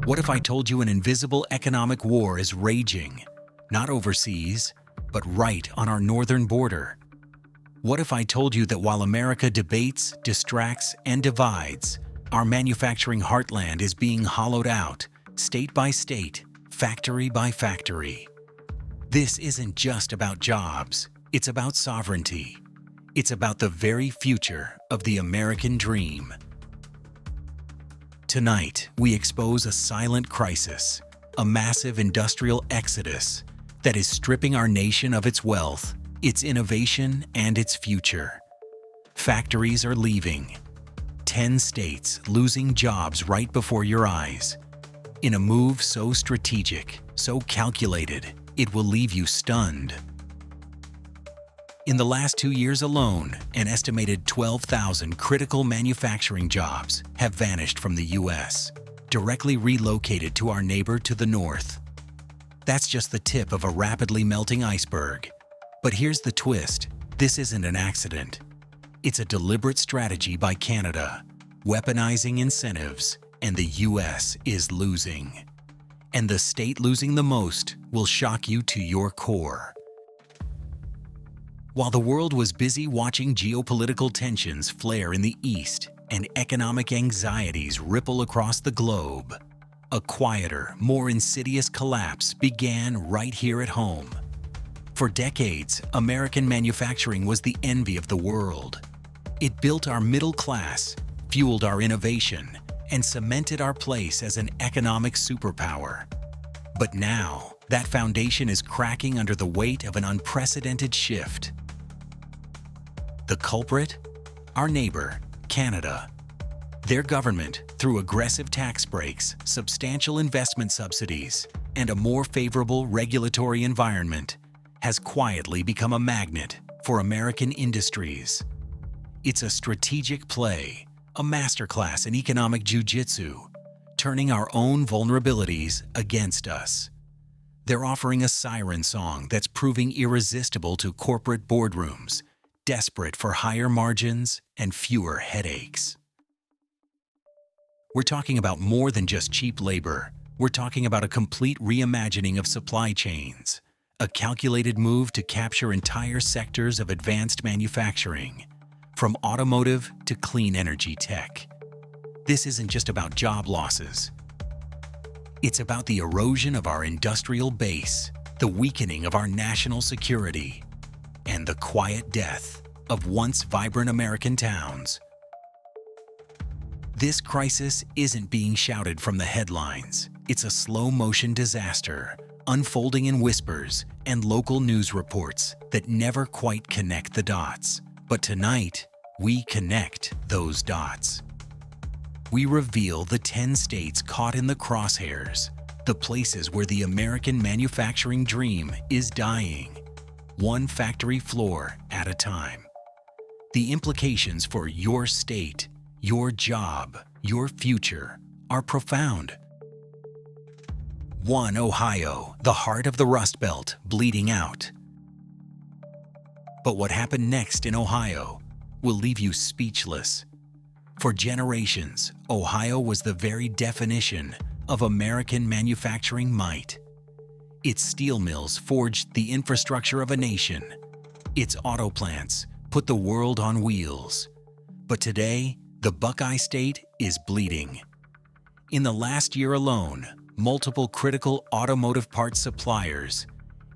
What if I told you an invisible economic war is raging, not overseas, but right on our northern border? What if I told you that while America debates, distracts, and divides, our manufacturing heartland is being hollowed out, state by state, factory by factory? This isn't just about jobs, it's about sovereignty. It's about the very future of the American dream. Tonight, we expose a silent crisis, a massive industrial exodus that is stripping our nation of its wealth, its innovation, and its future. Factories are leaving. 10 states losing jobs right before your eyes. In a move so strategic, so calculated, it will leave you stunned. In the last 2 years alone, an estimated 12,000 critical manufacturing jobs have vanished from the U.S., directly relocated to our neighbor to the north. That's just the tip of a rapidly melting iceberg. But here's the twist: this isn't an accident. It's a deliberate strategy by Canada, weaponizing incentives, and the U.S. is losing. And the state losing the most will shock you to your core. While the world was busy watching geopolitical tensions flare in the East and economic anxieties ripple across the globe, a quieter, more insidious collapse began right here at home. For decades, American manufacturing was the envy of the world. It built our middle class, fueled our innovation, and cemented our place as an economic superpower. But now, that foundation is cracking under the weight of an unprecedented shift. The culprit? Our neighbor, Canada. Their government, through aggressive tax breaks, substantial investment subsidies, and a more favorable regulatory environment, has quietly become a magnet for American industries. It's a strategic play, a masterclass in economic jiu-jitsu, turning our own vulnerabilities against us. They're offering a siren song that's proving irresistible to corporate boardrooms, desperate for higher margins and fewer headaches. We're talking about more than just cheap labor. We're talking about a complete reimagining of supply chains, a calculated move to capture entire sectors of advanced manufacturing, from automotive to clean energy tech. This isn't just about job losses. It's about the erosion of our industrial base, the weakening of our national security, and the quiet death of once vibrant American towns. This crisis isn't being shouted from the headlines. It's a slow-motion disaster, unfolding in whispers and local news reports that never quite connect the dots. But tonight, we connect those dots. We reveal the 10 states caught in the crosshairs, the places where the American manufacturing dream is dying, one factory floor at a time. The implications for your state, your job, your future are profound. 1. Ohio, the heart of the Rust Belt, bleeding out. But what happened next in Ohio will leave you speechless. For generations, Ohio was the very definition of American manufacturing might. Its steel mills forged the infrastructure of a nation. Its auto plants put the world on wheels. But today, the Buckeye State is bleeding. In the last year alone, multiple critical automotive parts suppliers,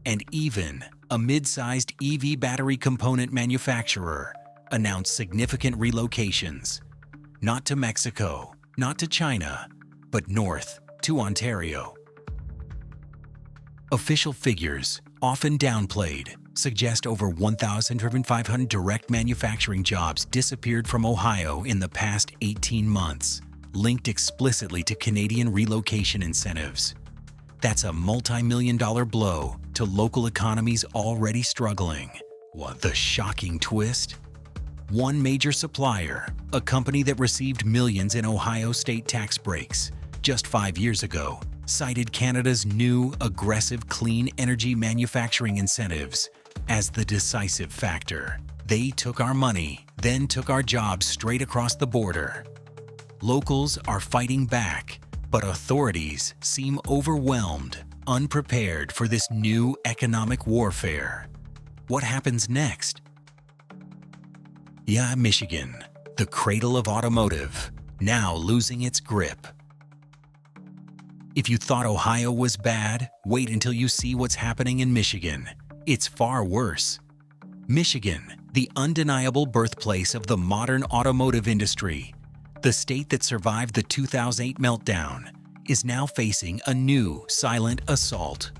and even a mid-sized EV battery component manufacturer announced significant relocations. Not to Mexico, not to China, but north to Ontario. Official figures, often downplayed, suggest over 1,500 direct manufacturing jobs disappeared from Ohio in the past 18 months, linked explicitly to Canadian relocation incentives. That's a multi-million-dollar blow to local economies already struggling. What the shocking twist? One major supplier, a company that received millions in Ohio state tax breaks just 5 years ago, cited Canada's new, aggressive clean energy manufacturing incentives as the decisive factor. They took our money, then took our jobs straight across the border. Locals are fighting back, But authorities seem overwhelmed, unprepared for this new economic warfare. What happens next? Yeah, Michigan, the cradle of automotive, now losing its grip. If you thought Ohio was bad, wait until you see what's happening in Michigan. It's far worse. Michigan, the undeniable birthplace of the modern automotive industry, the state that survived the 2008 meltdown, is now facing a new silent assault.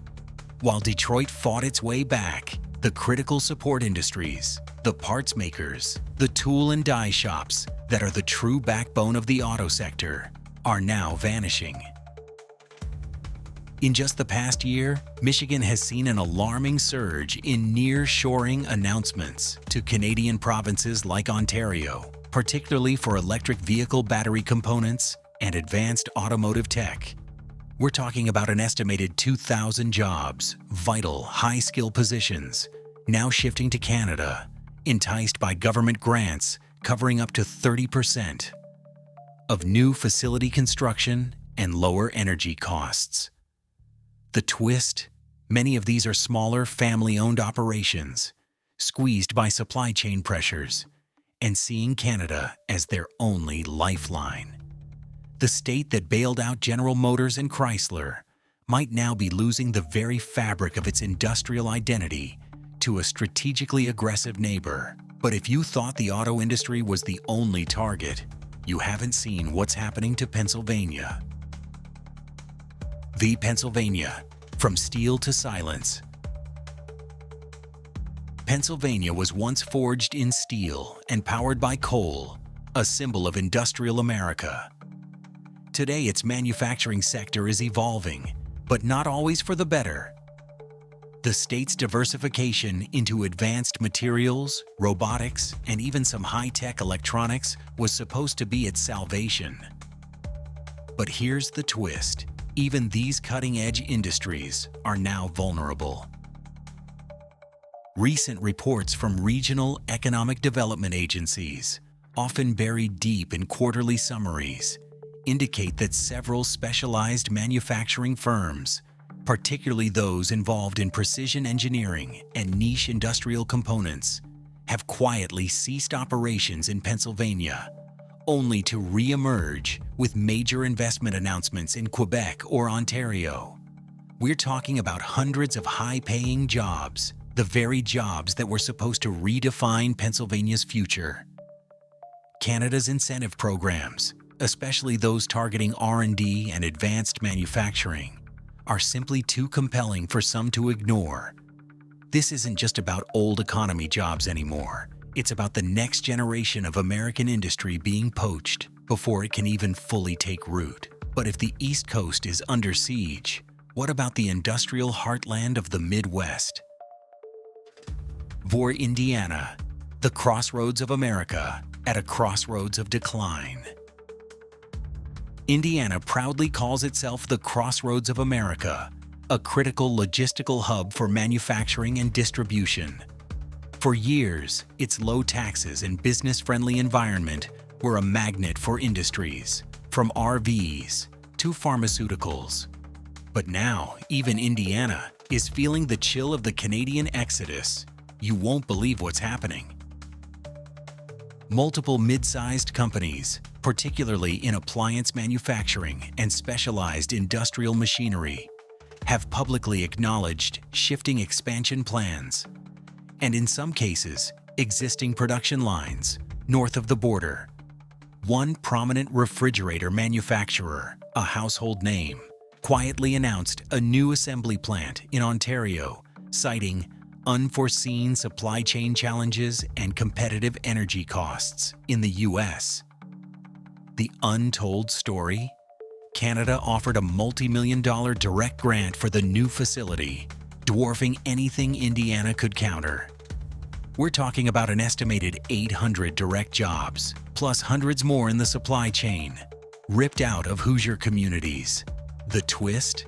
While Detroit fought its way back, the critical support industries, the parts makers, the tool and die shops that are the true backbone of the auto sector, are now vanishing. In just the past year, Michigan has seen an alarming surge in near-shoring announcements to Canadian provinces like Ontario, particularly for electric vehicle battery components and advanced automotive tech. We're talking about an estimated 2,000 jobs, vital, high-skill positions, now shifting to Canada, enticed by government grants covering up to 30% of new facility construction and lower energy costs. The twist? Many of these are smaller, family-owned operations, squeezed by supply chain pressures, and seeing Canada as their only lifeline. The state that bailed out General Motors and Chrysler might now be losing the very fabric of its industrial identity to a strategically aggressive neighbor. But if you thought the auto industry was the only target, you haven't seen what's happening to Pennsylvania. The Pennsylvania, from steel to silence. Pennsylvania was once forged in steel and powered by coal, a symbol of industrial America. Today, its manufacturing sector is evolving, but not always for the better. The state's diversification into advanced materials, robotics, and even some high-tech electronics was supposed to be its salvation. But here's the twist. Even these cutting-edge industries are now vulnerable. Recent reports from regional economic development agencies, often buried deep in quarterly summaries, indicate that several specialized manufacturing firms, particularly those involved in precision engineering and niche industrial components, have quietly ceased operations in Pennsylvania, only to re-emerge with major investment announcements in Quebec or Ontario. We're talking about hundreds of high-paying jobs, the very jobs that were supposed to redefine Pennsylvania's future. Canada's incentive programs, especially those targeting R&D and advanced manufacturing, are simply too compelling for some to ignore. This isn't just about old economy jobs anymore. It's about the next generation of American industry being poached before it can even fully take root. But if the East Coast is under siege, what about the industrial heartland of the Midwest? For Indiana, the crossroads of America at a crossroads of decline. Indiana proudly calls itself the crossroads of America, a critical logistical hub for manufacturing and distribution. For years, its low taxes and business-friendly environment were a magnet for industries, from RVs to pharmaceuticals. But now, even Indiana is feeling the chill of the Canadian exodus. You won't believe what's happening. Multiple mid-sized companies, particularly in appliance manufacturing and specialized industrial machinery, have publicly acknowledged shifting expansion plans, and in some cases, existing production lines north of the border. One prominent refrigerator manufacturer, a household name, quietly announced a new assembly plant in Ontario, citing unforeseen supply chain challenges and competitive energy costs in the US. The untold story? Canada offered a multi-million-dollar direct grant for the new facility, dwarfing anything Indiana could counter. We're talking about an estimated 800 direct jobs, plus hundreds more in the supply chain, ripped out of Hoosier communities. The twist?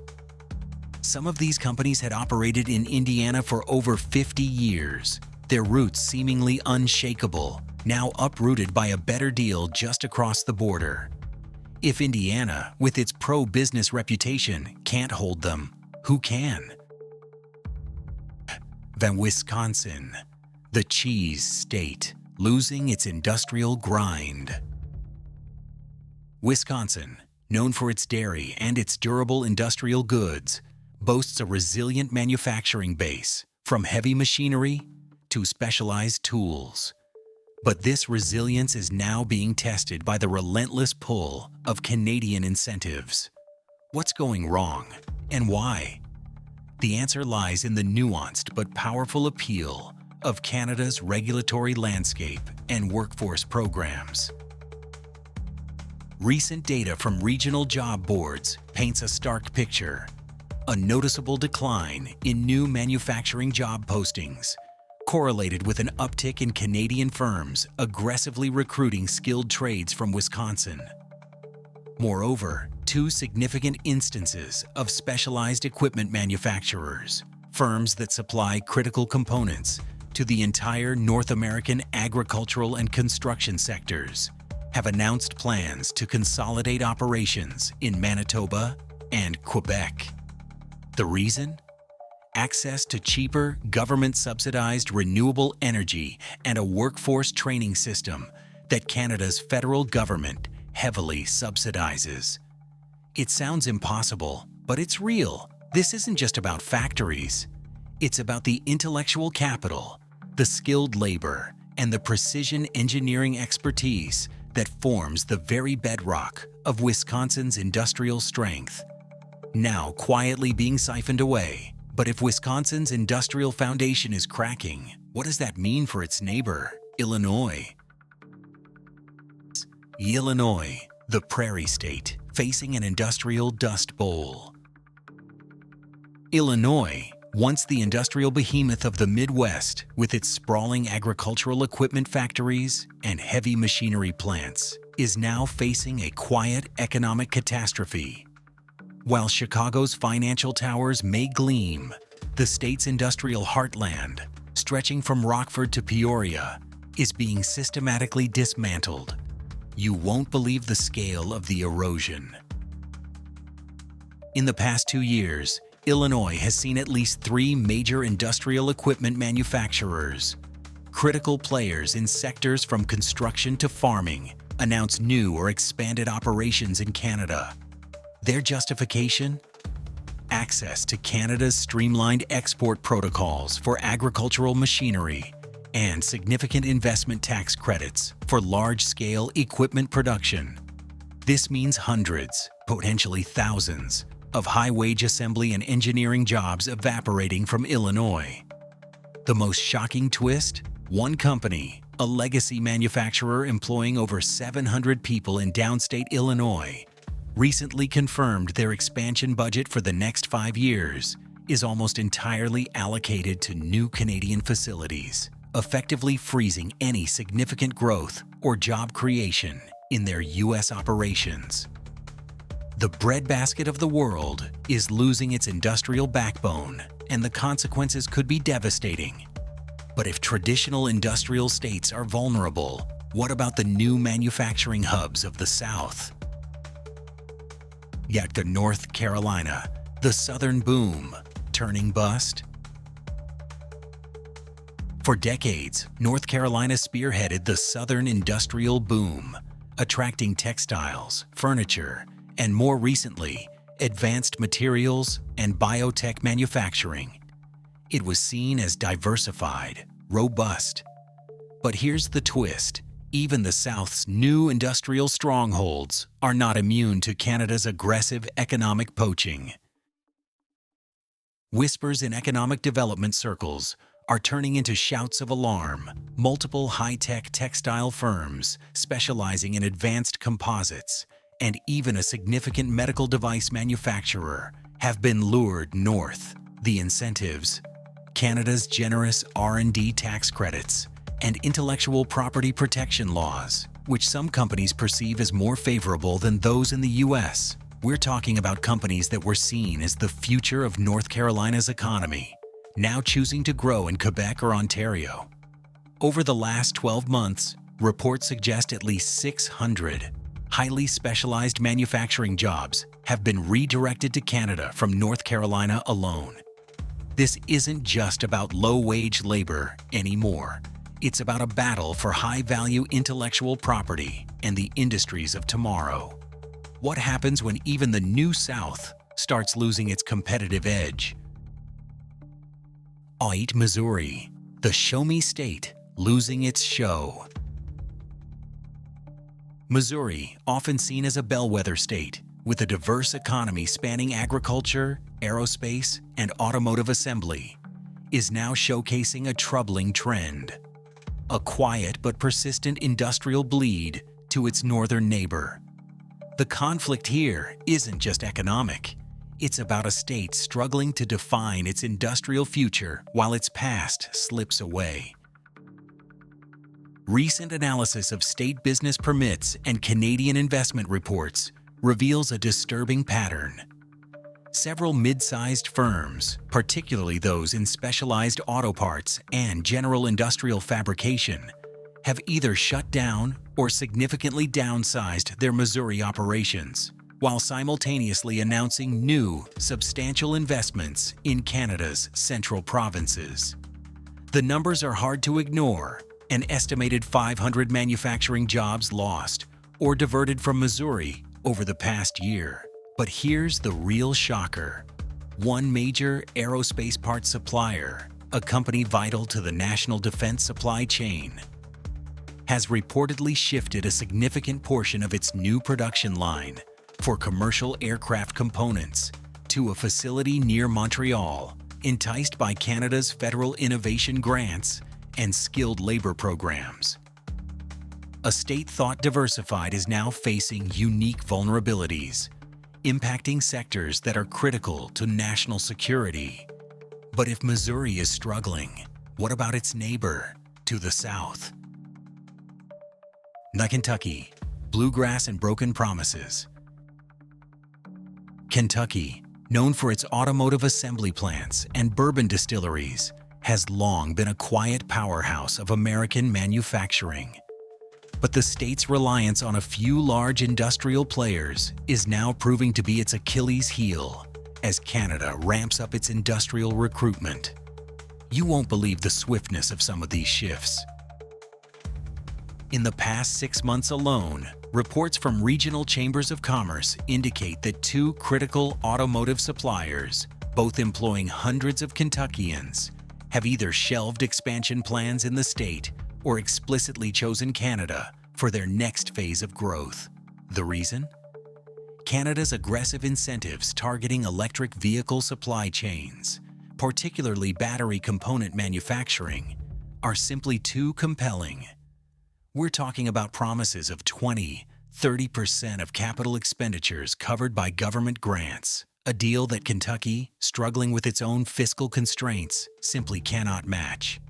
Some of these companies had operated in Indiana for over 50 years, their roots seemingly unshakable, now uprooted by a better deal just across the border. If Indiana, with its pro-business reputation, can't hold them, who can? Then Wisconsin, the cheese state, losing its industrial grind. Wisconsin, known for its dairy and its durable industrial goods, boasts a resilient manufacturing base, from heavy machinery to specialized tools. But this resilience is now being tested by the relentless pull of Canadian incentives. What's going wrong, and why? The answer lies in the nuanced but powerful appeal of Canada's regulatory landscape and workforce programs. Recent data from regional job boards paints a stark picture. A noticeable decline in new manufacturing job postings, correlated with an uptick in Canadian firms aggressively recruiting skilled trades from Wisconsin. Moreover, two significant instances of specialized equipment manufacturers, firms that supply critical components to the entire North American agricultural and construction sectors, have announced plans to consolidate operations in Manitoba and Quebec. The reason? Access to cheaper, government-subsidized renewable energy and a workforce training system that Canada's federal government heavily subsidizes. It sounds impossible, but it's real. This isn't just about factories. It's about the intellectual capital, the skilled labor, and the precision engineering expertise that forms the very bedrock of Wisconsin's industrial strength. Now quietly being siphoned away. But if Wisconsin's industrial foundation is cracking, what does that mean for its neighbor, Illinois? Illinois, the prairie state, facing an industrial dust bowl. Illinois, once the industrial behemoth of the Midwest with its sprawling agricultural equipment factories and heavy machinery plants, is now facing a quiet economic catastrophe. While Chicago's financial towers may gleam, the state's industrial heartland, stretching from Rockford to Peoria, is being systematically dismantled. You won't believe the scale of the erosion. In the past 2 years, Illinois has seen at least 3 major industrial equipment manufacturers, critical players in sectors from construction to farming, announce new or expanded operations in Canada. Their justification? Access to Canada's streamlined export protocols for agricultural machinery and significant investment tax credits for large-scale equipment production. This means hundreds, potentially thousands, of high-wage assembly and engineering jobs evaporating from Illinois. The most shocking twist? One company, a legacy manufacturer employing over 700 people in downstate Illinois, recently confirmed their expansion budget for the next 5 years is almost entirely allocated to new Canadian facilities, effectively freezing any significant growth or job creation in their U.S. operations. The breadbasket of the world is losing its industrial backbone, and the consequences could be devastating. But if traditional industrial states are vulnerable, what about the new manufacturing hubs of the South? Yet to North Carolina, the Southern boom, turning bust? For decades, North Carolina spearheaded the Southern industrial boom, attracting textiles, furniture, and more recently, advanced materials and biotech manufacturing. It was seen as diversified, robust. But here's the twist. Even the South's new industrial strongholds are not immune to Canada's aggressive economic poaching. Whispers in economic development circles are turning into shouts of alarm. Multiple high-tech textile firms specializing in advanced composites and even a significant medical device manufacturer have been lured north. The incentives: Canada's generous R&D tax credits and intellectual property protection laws, which some companies perceive as more favorable than those in the U.S. We're talking about companies that were seen as the future of North Carolina's economy, now choosing to grow in Quebec or Ontario. Over the last 12 months, reports suggest at least 600 highly specialized manufacturing jobs have been redirected to Canada from North Carolina alone. This isn't just about low-wage labor anymore. It's about a battle for high-value intellectual property and the industries of tomorrow. What happens when even the New South starts losing its competitive edge? Oit, Missouri, the show-me state losing its show. Missouri, often seen as a bellwether state, with a diverse economy spanning agriculture, aerospace, and automotive assembly, is now showcasing a troubling trend. A quiet but persistent industrial bleed to its northern neighbor. The conflict here isn't just economic. It's about a state struggling to define its industrial future while its past slips away. Recent analysis of state business permits and Canadian investment reports reveals a disturbing pattern. Several mid-sized firms, particularly those in specialized auto parts and general industrial fabrication, have either shut down or significantly downsized their Missouri operations, while simultaneously announcing new, substantial investments in Canada's central provinces. The numbers are hard to ignore. An estimated 500 manufacturing jobs lost or diverted from Missouri over the past year. But here's the real shocker. One major aerospace parts supplier, a company vital to the national defense supply chain, has reportedly shifted a significant portion of its new production line for commercial aircraft components to a facility near Montreal, enticed by Canada's federal innovation grants and skilled labor programs. A state thought diversified is now facing unique vulnerabilities, impacting sectors that are critical to national security. But if Missouri is struggling, what about its neighbor to the south? Kentucky, bluegrass and broken promises. Kentucky, known for its automotive assembly plants and bourbon distilleries, has long been a quiet powerhouse of American manufacturing. But the state's reliance on a few large industrial players is now proving to be its Achilles heel as Canada ramps up its industrial recruitment. You won't believe the swiftness of some of these shifts. In the past 6 months alone, reports from regional chambers of commerce indicate that 2 critical automotive suppliers, both employing hundreds of Kentuckians, have either shelved expansion plans in the state or explicitly chosen Canada for their next phase of growth. The reason? Canada's aggressive incentives targeting electric vehicle supply chains, particularly battery component manufacturing, are simply too compelling. We're talking about promises of 20–30% of capital expenditures covered by government grants, a deal that Kentucky, struggling with its own fiscal constraints, simply cannot match.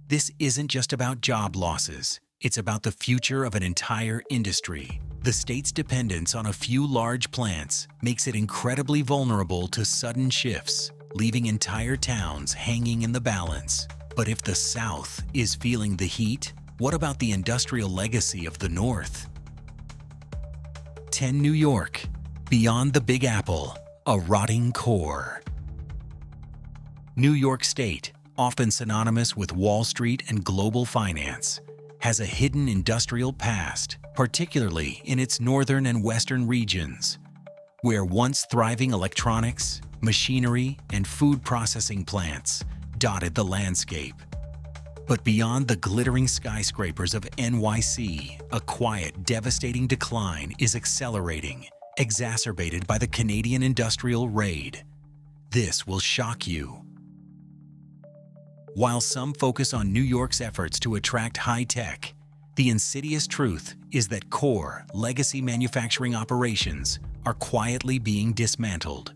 This isn't just about job losses, it's about the future of an entire industry. The state's dependence on a few large plants makes it incredibly vulnerable to sudden shifts, leaving entire towns hanging in the balance. But if the South is feeling the heat, what about the industrial legacy of the North? 10 New York, beyond the Big Apple, a rotting core. New York State, often synonymous with Wall Street and global finance, has a hidden industrial past, particularly in its northern and western regions, where once thriving electronics, machinery, and food processing plants dotted the landscape. But beyond the glittering skyscrapers of NYC, a quiet, devastating decline is accelerating, exacerbated by the Canadian industrial raid. This will shock you. While some focus on New York's efforts to attract high-tech, the insidious truth is that core, legacy manufacturing operations are quietly being dismantled.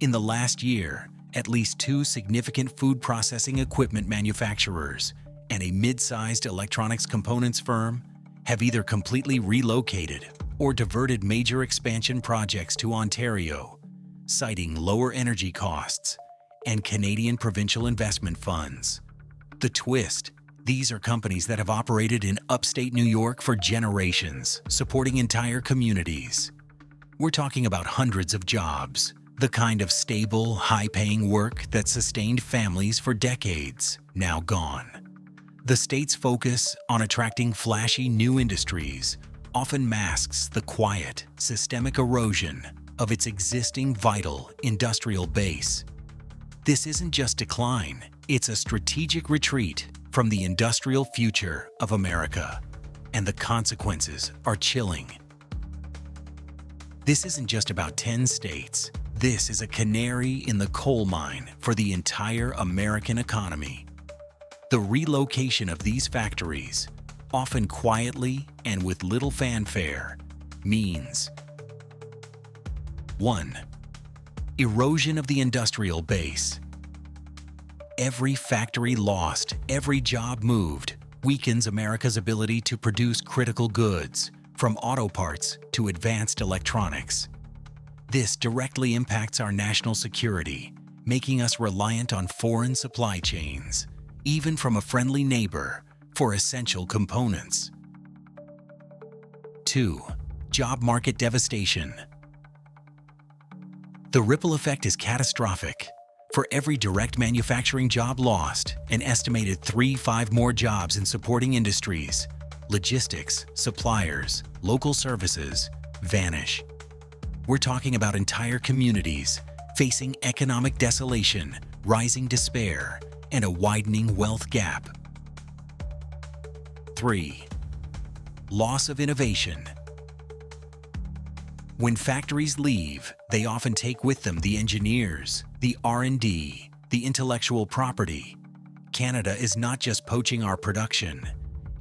In the last year, at least 2 significant food processing equipment manufacturers and a mid-sized electronics components firm have either completely relocated or diverted major expansion projects to Ontario, citing lower energy costs and Canadian provincial investment funds. The twist: These are companies that have operated in upstate New York for generations, supporting entire communities. We're talking about hundreds of jobs, the kind of stable, high-paying work that sustained families for decades, now gone. The state's focus on attracting flashy new industries often masks the quiet, systemic erosion of its existing vital industrial base. This isn't just decline, it's a strategic retreat from the industrial future of America, and the consequences are chilling. This isn't just about 10 states. This is a canary in the coal mine for the entire American economy. The relocation of these factories, often quietly and with little fanfare, means 1. Erosion of the industrial base. Every factory lost, every job moved, weakens America's ability to produce critical goods, from auto parts to advanced electronics. This directly impacts our national security, making us reliant on foreign supply chains, even from a friendly neighbor, for essential components. 2. Job market devastation. The ripple effect is catastrophic. For every direct manufacturing job lost, an estimated 3-5 more jobs in supporting industries, logistics, suppliers, local services, vanish. We're talking about entire communities facing economic desolation, rising despair, and a widening wealth gap. 3. Loss of innovation. When factories leave, they often take with them the engineers, the R&D, the intellectual property. Canada is not just poaching our production,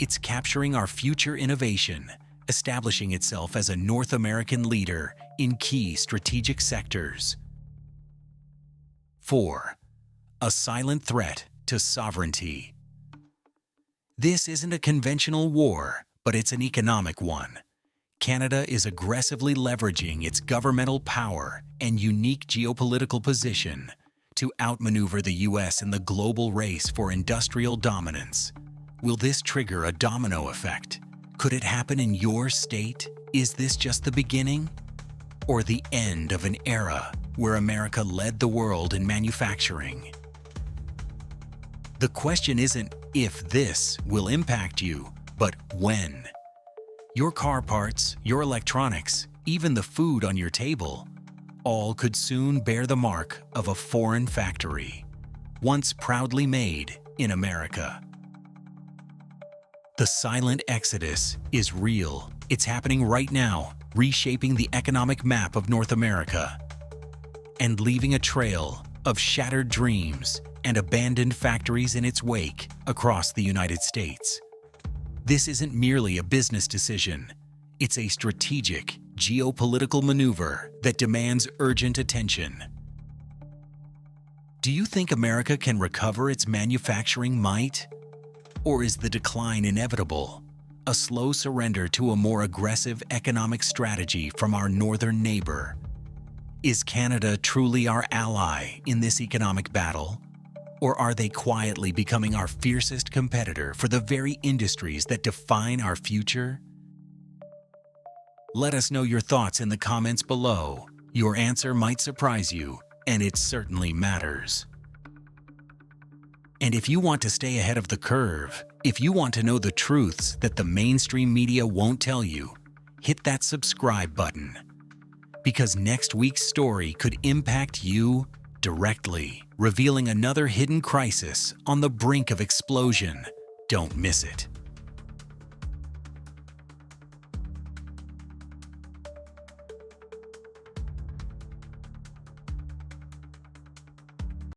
it's capturing our future innovation, establishing itself as a North American leader in key strategic sectors. 4. A silent threat to sovereignty. This isn't a conventional war, but it's an economic one. Canada is aggressively leveraging its governmental power and unique geopolitical position to outmaneuver the U.S. in the global race for industrial dominance. Will this trigger a domino effect? Could it happen in your state? Is this just the beginning? Or the end of an era where America led the world in manufacturing? The question isn't if this will impact you, but when. Your car parts, your electronics, even the food on your table, all could soon bear the mark of a foreign factory, once proudly made in America. The silent exodus is real. It's happening right now, reshaping the economic map of North America and leaving a trail of shattered dreams and abandoned factories in its wake across the United States. This isn't merely a business decision. It's a strategic, geopolitical maneuver that demands urgent attention. Do you think America can recover its manufacturing might? Or is the decline inevitable, a slow surrender to a more aggressive economic strategy from our northern neighbor? Is Canada truly our ally in this economic battle? Or are they quietly becoming our fiercest competitor for the very industries that define our future? Let us know your thoughts in the comments below. Your answer might surprise you, and it certainly matters. And if you want to stay ahead of the curve, if you want to know the truths that the mainstream media won't tell you, hit that subscribe button. Because next week's story could impact you directly, revealing another hidden crisis on the brink of explosion. Don't miss it.